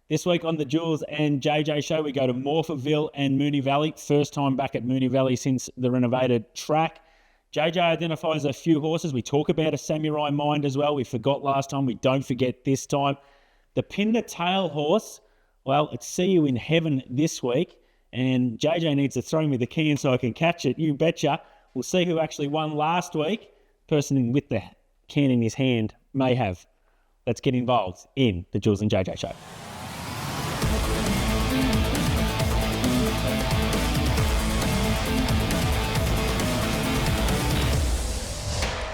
This week on the Jules and JJ show, we go to Morphettville and Moonee Valley. First time back at Moonee Valley since the renovated track. JJ identifies a few horses. We talk about a Samurai Mind as well. We forgot last time. We don't forget this time. The Pin the Tail horse, well, it's See You in Heaven this week. And JJ needs to throw me the key in so I can catch it. You betcha. We'll see who actually won last week. Person with the can in his hand may have. Let's get involved in the Jules and JJ show.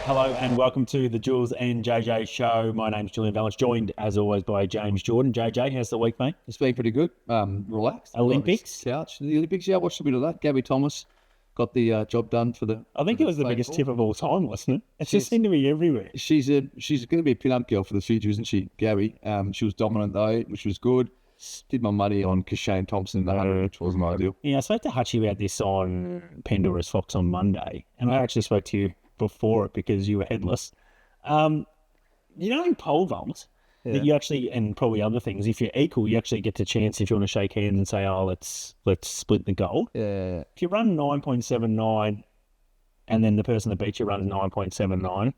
Hello and welcome to the Jules and JJ show. My name's Julian Valance, joined as always by James Jordan. JJ, how's the week, mate? It's been pretty good. Relaxed. Olympics? Couch. The Olympics, yeah, I watched a bit of that. Gabby Thomas got the job done for the... I think it was the biggest tip of all time, wasn't it? It just seemed to be everywhere. She's going to be a pin-up girl for the future, isn't she, Gabby? She was dominant though, which was good. Did my money on Kashane Thompson in the 100, which wasn't ideal. Yeah, I spoke to Hutchie about this on Pandora's Fox on Monday, and I actually spoke to you before it because you were headless. You know, in pole vault, that you actually, and probably other things, if you're equal, you actually get the chance if you want to shake hands and say, oh, let's split the gold. Yeah. If you run 9.79 and then the person that beats you runs 9.79,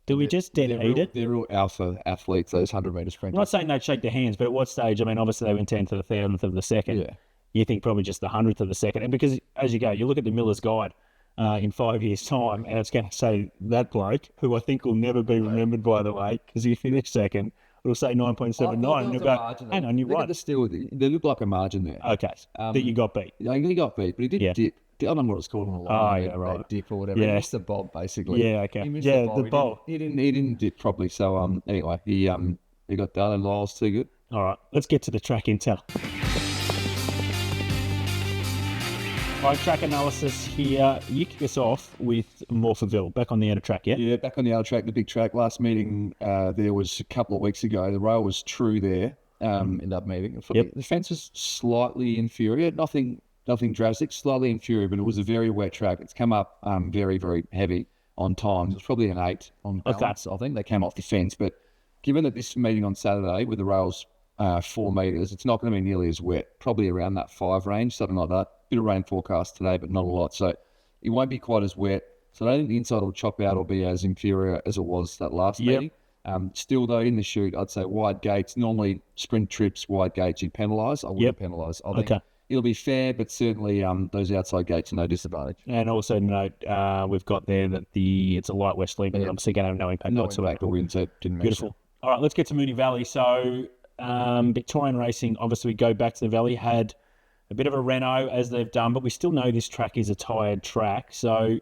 do we just dead eat it? They're real alpha athletes, those 100-metre sprinters. I'm not saying they'd shake their hands, but at what stage? I mean, obviously they went down to the 1,000th of the second. Yeah. You think probably just the 100th of the second. And because as you go, you look at the Miller's Guide, in 5 years' time, and it's going to say that bloke, who I think will never be remembered, by the way, because he finished second, it'll say 9.79, and you'll go, hang on, you're right. They look like a margin there. Okay, that you got beat. I think he got beat, but he did dip. I don't know what it's called on the line. Oh, yeah, right. Dip or whatever. Yeah. He missed the bob, basically. Yeah, okay. Yeah, the bob. He didn't dip properly, so anyway, he got done, and Lyle's too good. All right, let's get to the track intel. All right, track analysis here. You kick us off with Morphettville, back on the outer track, yeah? Yeah, back on the outer track, the big track. Last meeting there was a couple of weeks ago. The rail was true there, ended up meeting. Yep. The fence was slightly inferior, nothing drastic, slightly inferior, but it was a very wet track. It's come up very, very heavy on times. It was probably an 8 on balance, I think. They came off the fence, but given that this meeting on Saturday with the rails 4 metres, it's not going to be nearly as wet, probably around that 5 range, something like that. Bit of rain forecast today, but not a lot. So it won't be quite as wet. So I don't think the inside will chop out or be as inferior as it was that last meeting. Still, though, in the chute, I'd say wide gates. Normally, sprint trips, wide gates, you'd penalise. I wouldn't penalise. I think it'll be fair, but certainly those outside gates are no disadvantage. And also note, we've got there that it's a light westerly, but obviously going to have no impact whatsoever. No impact, so didn't Beautiful. All right, let's get to Moonee Valley. So Victorian Racing, obviously, we go back to the Valley, had a bit of a reno as they've done, but we still know this track is a tired track. So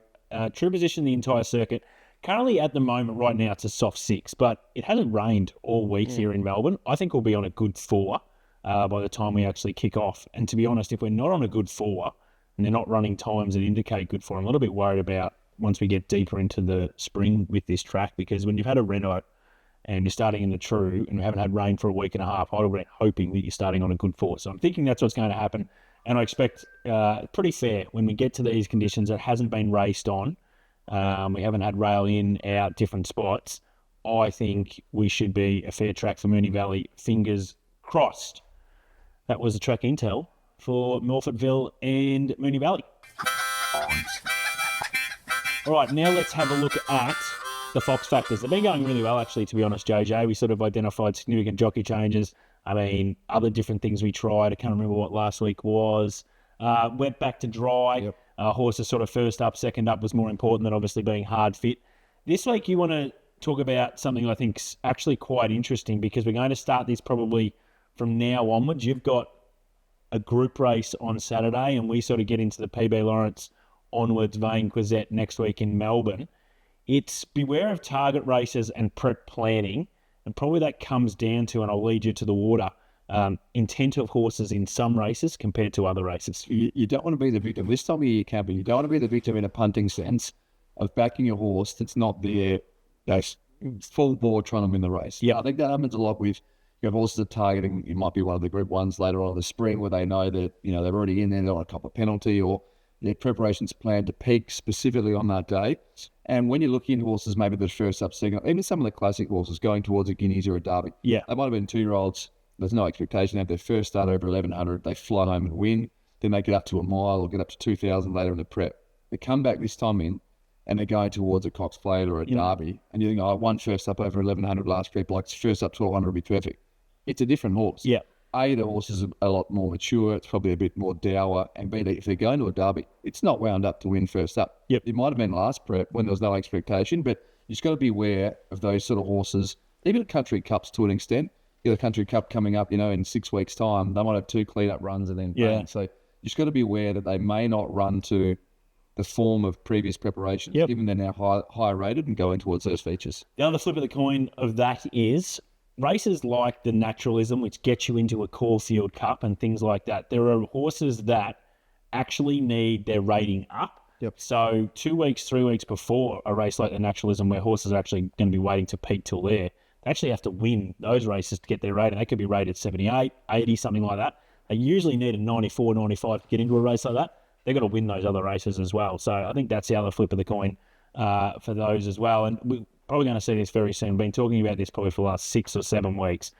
true position the entire circuit. Currently at the moment, right now, it's a soft 6, but it hasn't rained all week here in Melbourne. I think we'll be on a good 4 by the time we actually kick off. And to be honest, if we're not on a good 4 and they're not running times that indicate good 4, I'm a little bit worried about once we get deeper into the spring with this track, because when you've had a reno and you're starting in the true, and we haven't had rain for a week and a half, I'd be hoping that you're starting on a good 4. So I'm thinking that's what's going to happen. And I expect pretty fair when we get to these conditions that hasn't been raced on. We haven't had rail in, out, different spots. I think we should be a fair track for Moonee Valley. Fingers crossed. That was the track intel for Morphettville and Moonee Valley. All right, now let's have a look at the Fox factors. They've been going really well, actually, to be honest, JJ. We sort of identified significant jockey changes. I mean, other different things we tried. I can't remember what last week was. Went back to dry. Yep. Horses sort of first up, second up was more important than obviously being hard fit. This week you want to talk about something I think's actually quite interesting, because we're going to start this probably from now onwards. You've got a group race on Saturday, and we sort of get into the PB Lawrence onwards, Vane Quizette next week in Melbourne. It's beware of target races and prep planning, and probably that comes down to, and I'll lead you to the water, intent of horses in some races compared to other races. You don't want to be the victim. This time of year you can be. You don't want to be the victim in a punting sense of backing your horse that's not there, that's full board trying to win the race. Yeah, I think that happens a lot with horses that are targeting. It might be one of the group ones later on in the spring where they know that they're already in there, they want to cop a penalty, or their preparation's planned to peak specifically on that day. And when you're looking at horses, maybe the first up, second up, even some of the classic horses going towards a Guineas or a Derby, they might have been 2-year-olds There's no expectation. They have their first start over 1,100. They fly home and win. Then they get up to a mile or get up to 2,000 later in the prep. They come back this time in and they're going towards a Cox Plate or a Derby. And you think, I won first up over 1,100 last prep. Like first up 1,200 would be perfect. It's a different horse. Yeah. A, the horse is a lot more mature. It's probably a bit more dour. And B, if they're going to a Derby, it's not wound up to win first up. Yep. It might have been last prep when there was no expectation, but you just got to be aware of those sort of horses. Even country cups to an extent. You got a country cup coming up, in 6 weeks' time. They might have 2 clean-up runs and then bang. So you just got to be aware that they may not run to the form of previous preparations, given they're now high rated and going towards those features. The other flip of the coin of that is races like the Naturalism, which gets you into a Caulfield Cup and things like that. There are horses that actually need their rating up. Yep. So 2 weeks, 3 weeks before a race like the Naturalism, where horses are actually going to be waiting to peak till there, they actually have to win those races to get their rating. They could be rated 78, 80, something like that. They usually need a 94, 95 to get into a race like that. They've got to win those other races as well. So I think that's the other flip of the coin for those as well. And we're probably going to see this very soon. We've been talking about this probably for the last 6 or 7 weeks.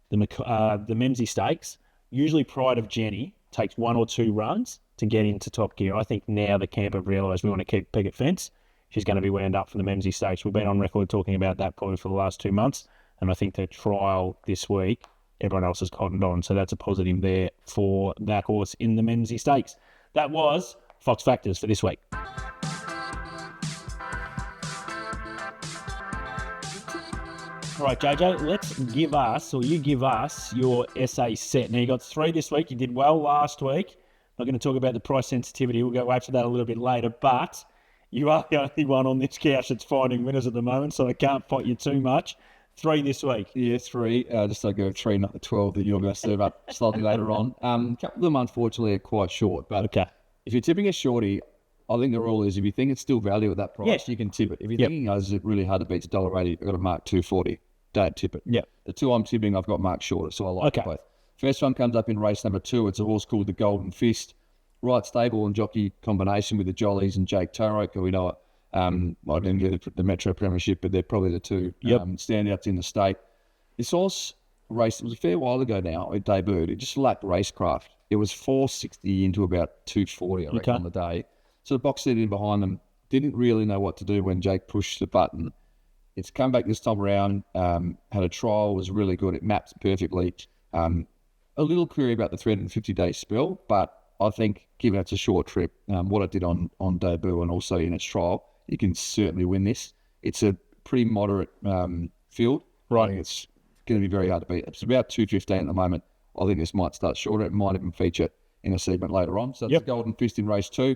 The Memsie Stakes, usually Pride of Jenny, takes 1 or 2 runs to get into top gear. I think now the camp have realised we want to keep Picket Fence. She's going to be wound up for the Memsie Stakes. We've been on record talking about that probably for the last 2 months. And I think the trial this week, everyone else has cottoned on. So that's a positive there for that horse in the Memsie Stakes. That was Fox Factors for this week. All right, JJ, you give us your SA set. Now, you got 3 this week. You did well last week. I'm not going to talk about the price sensitivity. We'll go wait for that a little bit later. But you are the only one on this couch that's finding winners at the moment, so I can't fight you too much. 3 this week. Yeah, 3. Just I go 3, not the 12 that you're going to serve up slightly later on. A couple of them, unfortunately, are quite short. But okay, if you're tipping a shorty, I think the rule is if you think it's still value at that price, you can tip it. If you're thinking, is it really hard to beat, it's $1.80, I've got to mark 240. Don't tip it. Yeah. The 2 I'm tipping, I've got marked shorter, so I like both. First one comes up in race number 2. It's a horse called the Golden Fist. Right stable and jockey combination with the Jollies and Jake Toroke, who we know I didn't get the Metro Premiership, but they're probably the 2 standouts in the state. This horse race, it was a fair while ago now, it debuted. It just lacked racecraft. It was 460 into about 240, I reckon, on the day. So the box seated in behind them didn't really know what to do when Jake pushed the button. It's come back this time around, had a trial, was really good. It maps perfectly. A little query about the 350-day spell, but I think, given it's a short trip, what it did on debut and also in its trial, you can certainly win this. It's a pretty moderate field. Right. I think it's going to be very hard to beat. It's about 215 at the moment. I think this might start shorter. It might even feature in a segment later on. So it's the Golden Fist in race 2.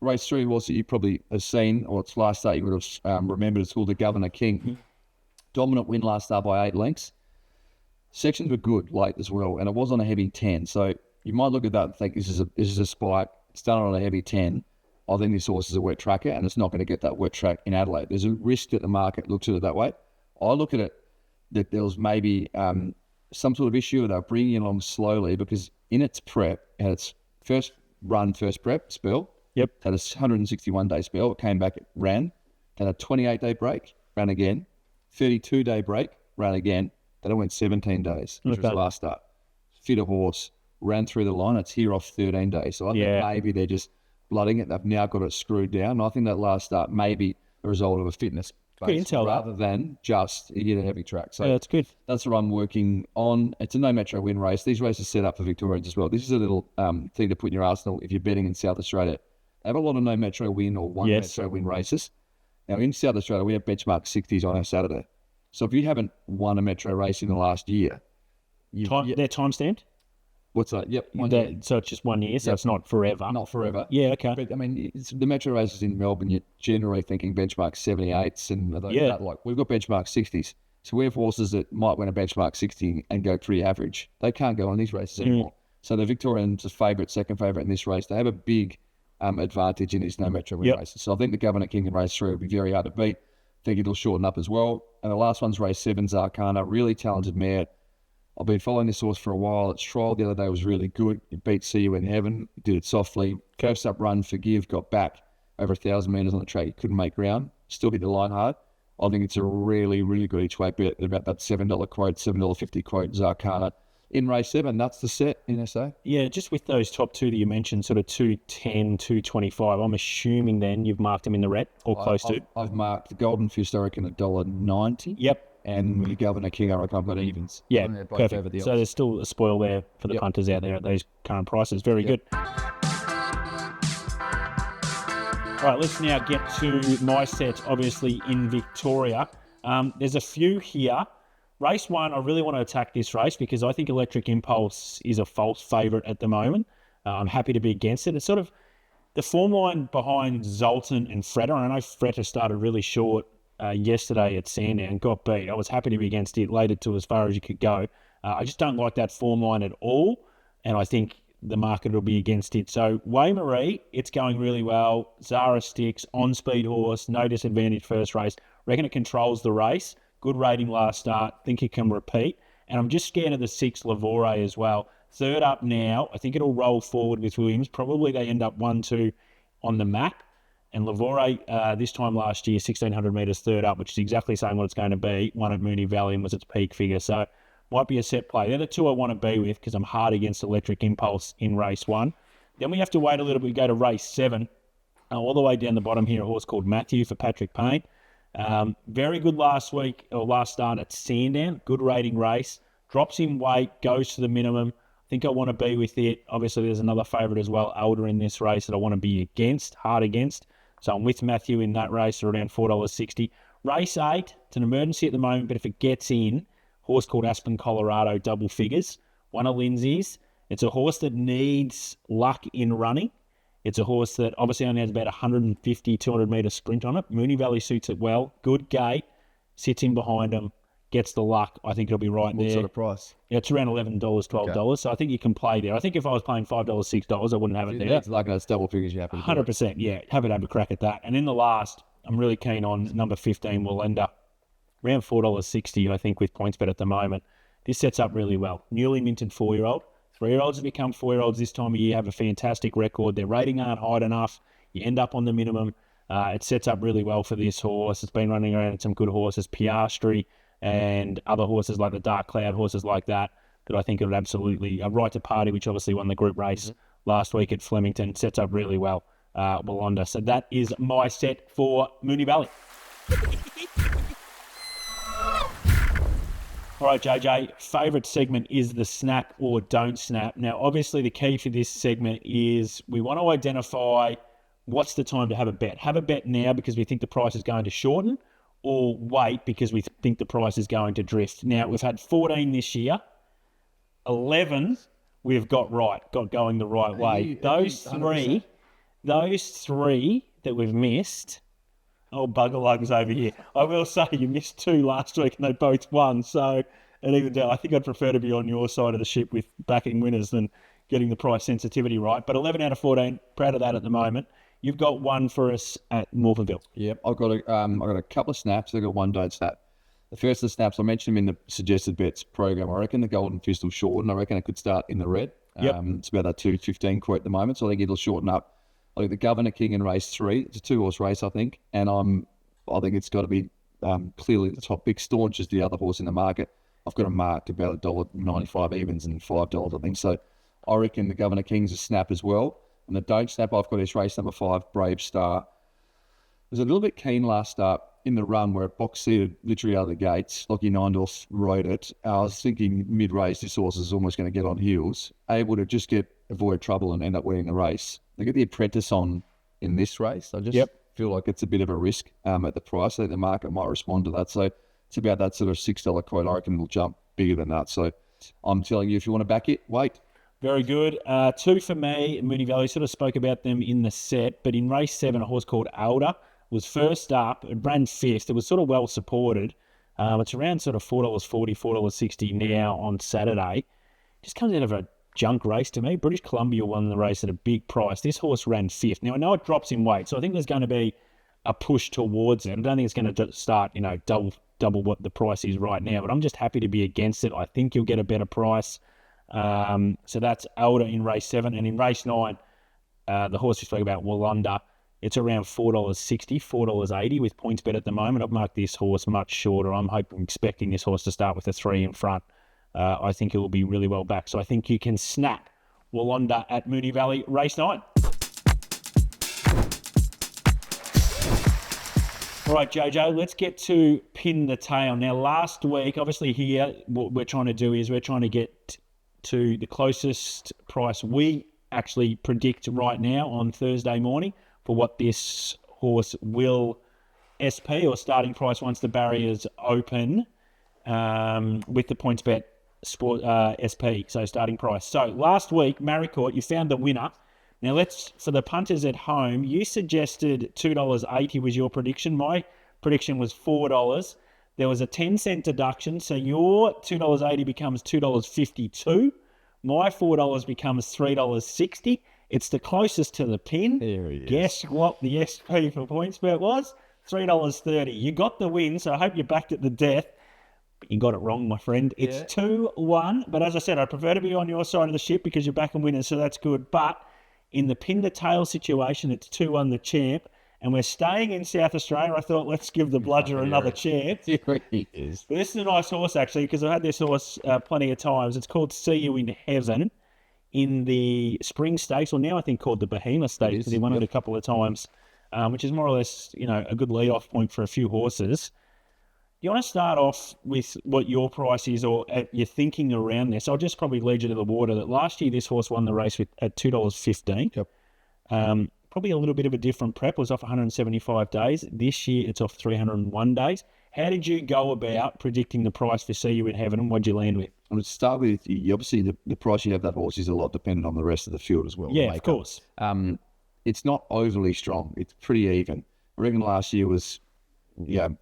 Race 3 was that you probably have seen, or its last start you would have remembered. It's called the Governor King. Mm-hmm. Dominant win last start by 8 lengths. Sections were good late as well, and it was on a heavy 10. So you might look at that and think this is a spike. It's done on a heavy 10. I think this horse is a wet tracker, and it's not going to get that wet track in Adelaide. There's a risk that the market looks at it that way. I look at it that there was maybe some sort of issue. They were bringing it along slowly because in its prep, it had its first prep spell. Yep. Had a 161-day spell. It came back, it ran. Had a 28-day break, ran again. 32-day break, ran again. Then it went 17 days, which was the last start. Fit a horse, ran through the line. It's here off 13 days. So I think maybe they're just blooding it. They've now got it screwed down. And I think that last start may be a result of a fitness base rather than just hit a heavy track. So that's good. That's what I'm working on. It's a no Metro win race. These races are set up for Victorians as well. This is a little thing to put in your arsenal if you're betting in South Australia. They have a lot of no Metro win or one Metro win races. Now in South Australia, we have benchmark 60s on our Saturday. So if you haven't won a Metro race in the last year, they're time stamped. What's that? Yep. So it's just 1 year, so it's not forever. Not forever. Yeah, okay. But I mean, the Metro races in Melbourne, you're generally thinking benchmark 78s and like we've got benchmark 60s. So we have horses that might win a benchmark 60 and go pretty average. They can't go on these races anymore. So the Victorians are second favourite in this race. They have a big advantage in these no Metro win races. So I think the Governor King in race 3 will be very hard to beat. I think it'll shorten up as well. And the last one's race 7, Zarkana, really talented mare. I've been following this horse for a while. Its trial the other day was really good. It beat See You in Heaven. It did it softly. First up run, Forgive, got back over 1,000 metres on the track. He couldn't make ground. Still hit the line hard. I think it's a really, really good each way bet at about that $7 quote, $7.50 quote, Zarkana. in race 7. That's the set in SA. Yeah, just with those top two that you mentioned, sort of 210, 225, I'm assuming then you've marked them in the red or close to. I've marked the Golden Fist, I reckon, $1.90. Yep. And the Governor King, I reckon I've got evens. Yeah, perfect. So there's still a spoil there for the punters out there at those current prices. Very good. All right, let's now get to my set, obviously, in Victoria. There's a few here. Race 1, I really want to attack this race because I think Electric Impulse is a false favourite at the moment. I'm happy to be against it. It's sort of the form line behind Zoltan and Freda. I know Freda started really short yesterday at Sandown, got beat. I was happy to be against it, laid it to as far as you could go. I just don't like that form line at all, and I think the market will be against it. So Waymarie, it's going really well. Zara Sticks, on-speed horse, no disadvantage first race. Reckon it controls the race. Good rating last start. Think it can repeat. And I'm just scared of the 6 Lavore as well. Third up now. I think it'll roll forward with Williams. Probably they end up 1-2 on the map. And Lavore, this time last year, 1,600 metres third up, which is exactly saying what it's going to be. Won at Moonee Valley and was its peak figure. So might be a set play. They're the two I want to be with because I'm hard against Electric Impulse in race 1. Then we have to wait a little bit. We go to race 7. All the way down the bottom here, a horse called Matthew for Patrick Payne. Very good last start at Sandown. Good rating race. Drops in weight, goes to the minimum. I think I want to be with it. Obviously, there's another favourite as well, Elder, in this race that I want to be hard against. So I'm with Matthew in that race at around $4.60. Race 8, it's an emergency at the moment, but if it gets in, horse called Aspen, Colorado, double figures. One of Lindsay's. It's a horse that needs luck in running. It's a horse that obviously only has about 150, 200 metre sprint on it. Moonee Valley suits it well. Good gate. Sits in behind him. Gets the luck. I think it'll be right there. What sort of price? Yeah, it's around $11, $12. Okay. So I think you can play there. I think if I was playing $5, $6, I wouldn't have it there. It's like those double figures you have to 100%, yeah. Have a crack at that. And in the last, I'm really keen on number 15, Willenda. Around $4.60, I think, with PointsBet at the moment. This sets up really well. Newly minted 4-year-old. 3-year-olds have become 4-year-olds this time of year, have a fantastic record. Their rating aren't high enough. You end up on the minimum. It sets up really well for this horse. It's been running around some good horses, Piastri and other horses like the Dark Cloud, horses like that I think it would absolutely, Right to Party, which obviously won the group race last week at Flemington, sets up really well, Willonda. So that is my set for Moonee Valley. All right, JJ, favourite segment is the snap or don't snap. Now, obviously, the key for this segment is we want to identify what's the time to have a bet. Have a bet now because we think the price is going to shorten, or wait because we think the price is going to drift. Now, we've had 14 this year. 11 we've got going the right way. Those three that we've missed... Oh, bugger lugs over here. I will say you missed 2 last week and they both won. So, and even I think I'd prefer to be on your side of the ship with backing winners than getting the price sensitivity right. But 11 out of 14, proud of that at the moment. You've got one for us at Morphettville. Yep, I've got a couple of snaps. I've got one don't snap. The first of the snaps, I mentioned them in the suggested bets program. I reckon the Golden Fist will shorten. I reckon it could start in the red. Yep. It's about that 2:15 quote at the moment, so I think it'll shorten up. I think the Governor King in race 3, it's a 2-horse race, I think, and I think it's got to be clearly the top. Big Staunch is the other horse in the market. I've got it marked about $1.95 evens and $5, I think. So I reckon the Governor King's a snap as well. And the don't snap, I've got is race number 5, Brave Star. It was a little bit keen last start in the run where it box-seated literally out of the gates. Lockie Nindorf rode it. I was thinking mid-race this horse is almost going to get on heels, able to just avoid trouble and end up winning the race. They get the Apprentice on in this race. I just feel like it's a bit of a risk at the price. I think the market might respond to that. So it's about that sort of $6 quote. I reckon it'll jump bigger than that. So I'm telling you, if you want to back it, wait. Very good. 2 for me. Moonee Valley, sort of spoke about them in the set, but in race 7, a horse called Elder was first up. It ran 5th. It was sort of well supported. It's around sort of $4.40, $4.60 now on Saturday. Just comes out of a junk race to me. British Columbia won the race at a big price. This horse ran 5th. Now, I know it drops in weight, so I think there's going to be a push towards it. I don't think it's going to start, double what the price is right now, but I'm just happy to be against it. I think you'll get a better price. So that's Elder in race 7. And in race 9, the horse we spoke about, Willonda, it's around $4.60, $4.80 with PointsBet at the moment. I've marked this horse much shorter. I'm expecting this horse to start with a 3 in front. I think it will be really well back. So I think you can snap Wollonda at Moonee Valley race 9. All right, JJ, let's get to pin the tail. Now, last week, obviously here, what we're trying to do is we're trying to get to the closest price we actually predict right now on Thursday morning for what this horse will SP, or starting price once the barriers open, with the PointsBet Sport SP, so starting price. So last week, Maricourt, you found the winner. Now for the punters at home, you suggested $2.80 was your prediction. My prediction was $4. There was a 10-cent deduction, so your $2.80 becomes $2.52. My $4 becomes $3.60. It's the closest to the pin. There he is. Guess what the SP for PointsBet was? $3.30. You got the win, so I hope you backed it to death. But you got it wrong, my friend. It's 2-1. But as I said, I prefer to be on your side of the ship because you're back and winners, so that's good. But in the pin the tail situation, it's 2-1 the champ. And we're staying in South Australia. I thought, let's give the bludger another chance. He is. But this is a nice horse, actually, because I've had this horse plenty of times. It's called See You in Heaven in the Spring Stakes, or now I think called the Behemoth Stakes, because he won it a couple of times, which is more or less, a good lead-off point for a few horses. You want to start off with what your price is, or your thinking around this? I'll just probably lead you to the water that last year this horse won the race at $2.15. Yep. Probably a little bit of a different prep. It was off 175 days. This year it's off 301 days. How did you go about predicting the price for See You in Heaven, and what'd you land with? I'm going to start with, obviously, the price you have that horse is a lot dependent on the rest of the field as well. Yeah, of course. It's not overly strong. It's pretty even. I reckon last year was, an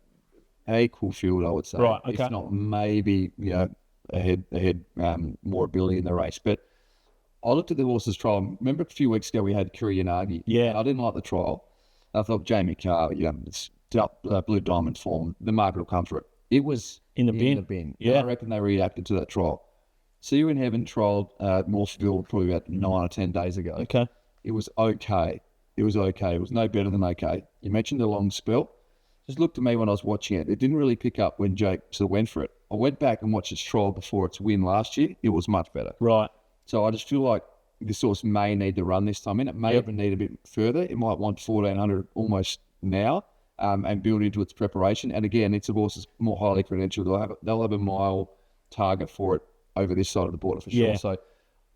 equal field, I would say. Right, okay. If not maybe, ahead, more ability in the race. But I looked at the horse's trial. Remember a few weeks ago we had Kuriyanagi? Yeah. I didn't like the trial. I thought Jamie Carr, it's Blue Diamond form. The market will come for it. It was in the bin. Yeah. I reckon they reacted to that trial. See You in Heaven trialled Morphettville probably about 9 or 10 days ago. Okay. It was okay. It was okay. It was no better than okay. You mentioned the long spell. Just looked at me when I was watching it. It didn't really pick up when Jake sort of went for it. I went back and watched its trial before its win last year. It was much better. Right. So I just feel like this horse may need to run this time in. It may even need a bit further. It might want 1,400 almost now, and build into its preparation. And again, it's a horse that's more highly credentialed. They'll have a mile target for it over this side of the border for sure. Yeah. So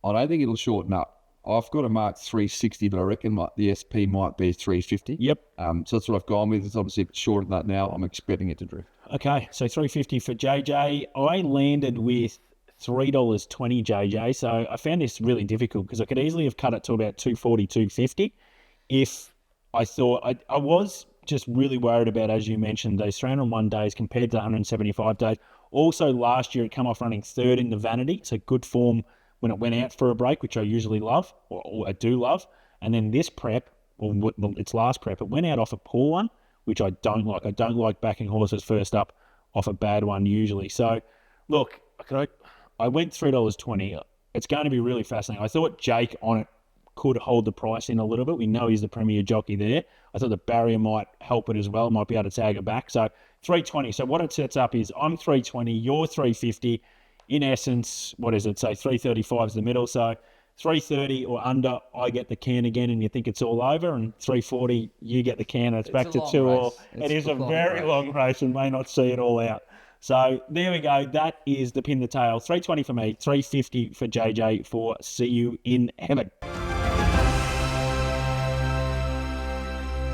I don't think it'll shorten up. I've got a mark 360, but I reckon the SP might be 350. Yep. So that's what I've gone with. It's obviously shorter than that now. I'm expecting it to drift. Okay, so 350 for JJ. I landed with $3.20, JJ. So I found this really difficult because I could easily have cut it to about $2.40, $2.50 if I thought I was just really worried about, as you mentioned, those 301 days compared to 175 days. Also, last year it came off running third in the Vanity, so good form when it went out for a break, which I usually love, or I do love. And then this prep, or its last prep, it went out off a poor one, which I don't like. I don't like backing horses first up off a bad one usually. So, look, I went $3.20. It's going to be really fascinating. I thought Jake on it could hold the price in a little bit. We know he's the premier jockey there. I thought the barrier might help it as well, might be able to tag it back. So $3.20. So what it sets up is I'm $3.20, you're $3.50. In essence, what is it? Say $3.35 is the middle. So $3.30 or under, I get the can again, and you think it's all over. And $3.40, you get the can, and it's back to 2-all. It is a very long race and may not see it all out. So there we go. That is the pin the tail. $3.20 for me, $3.50 for JJ for See You in Heaven.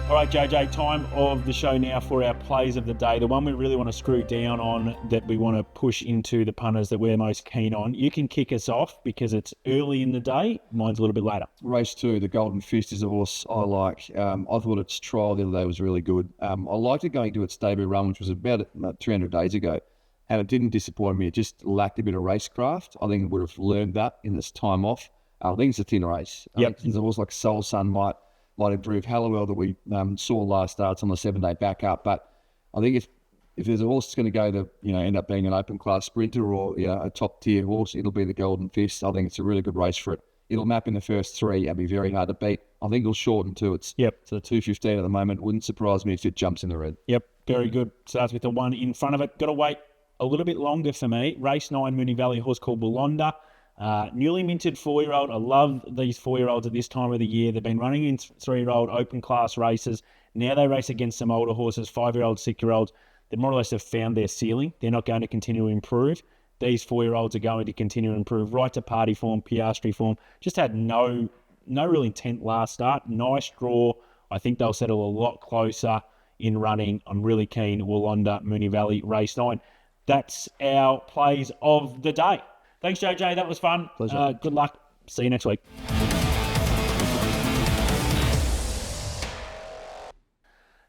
All right, JJ, time of the show now for our plays of the day. The one we really want to screw down on, that we want to push into the punters that we're most keen on. You can kick us off because it's early in the day. Mine's a little bit later. Race 2, the Golden Fist, is a horse I like. I thought its trial the other day was really good. I liked it going to its debut run, which was about 300 days ago, and it didn't disappoint me. It just lacked a bit of racecraft. I think it would have learned that in this time off. I think it's a thin race. Yep. It's a horse like Soul Sun might improve. Hallowell that we saw last starts on the 7-day backup, but I think if there's a horse that's going to go to end up being an open class sprinter or a top tier horse, it'll be the Golden Fist. I think it's a really good race for it. It'll map in the first 3 and be very hard to beat. I think it'll shorten too. It's the 2:15 at the moment. Wouldn't surprise me if it jumps in the red. Yep, very good. Starts with the one in front of it. Got to wait a little bit longer for me. Race 9, Moonee Valley, a horse called Wollonda. Newly minted 4-year-old. I love these 4-year-olds at this time of the year. They've been running in 3-year-old open class races. Now they race against some older horses, 5-year-olds, 6-year-olds. They more or less have found their ceiling. They're not going to continue to improve. These 4-year-olds are going to continue to improve right to party form, Piastri form. Just had no real intent last start. Nice draw. I think they'll settle a lot closer in running. I'm really keen. Wollonda, Moonee Valley, race 9. That's our plays of the day. Thanks, JJ. That was fun. Pleasure. Good luck. See you next week.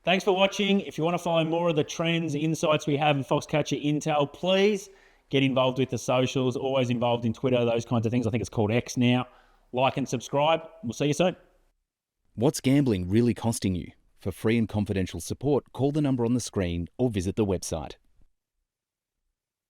Thanks for watching. If you want to follow more of the trends, insights we have in Foxcatcher Intel, please get involved with the socials. Always involved in Twitter, those kinds of things. I think it's called X now. Like and subscribe. We'll see you soon. What's gambling really costing you? For free and confidential support, call the number on the screen or visit the website.